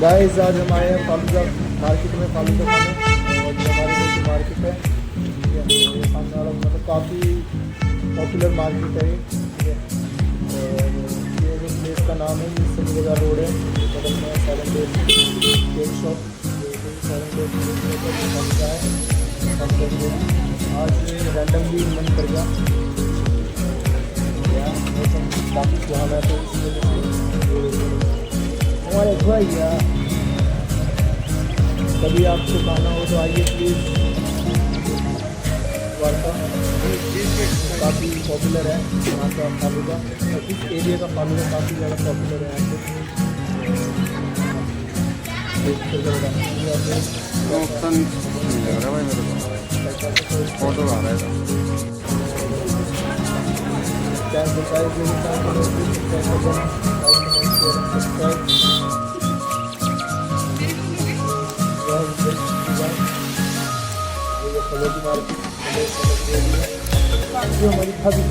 Guys आज हम आए हैं फालूदा मार्केट में, फालूदा खाने। और ये हमारे घर की मार्केट है, ठीक है। ये सामने वाला मतलब काफ़ी पॉपुलर मार्केट है ये, ठीक है। और ये जो प्लेस का नाम है ये सनी बाजार रोड है, बगल में 7 days cake shop, 7 days falooda है। आज रैंडमली मन कर गया, मौसम काफ़ी सुहाना है तो इस वजह से हमारे भैया कभी आपको खाना हो तो आइए प्लीज़। वार्ता काफ़ी पॉपुलर है यहाँ का फालूदा, और इस एरिया का फालूदा काफ़ी ज़्यादा पॉपुलर है यहाँ पे। हमारी भाभी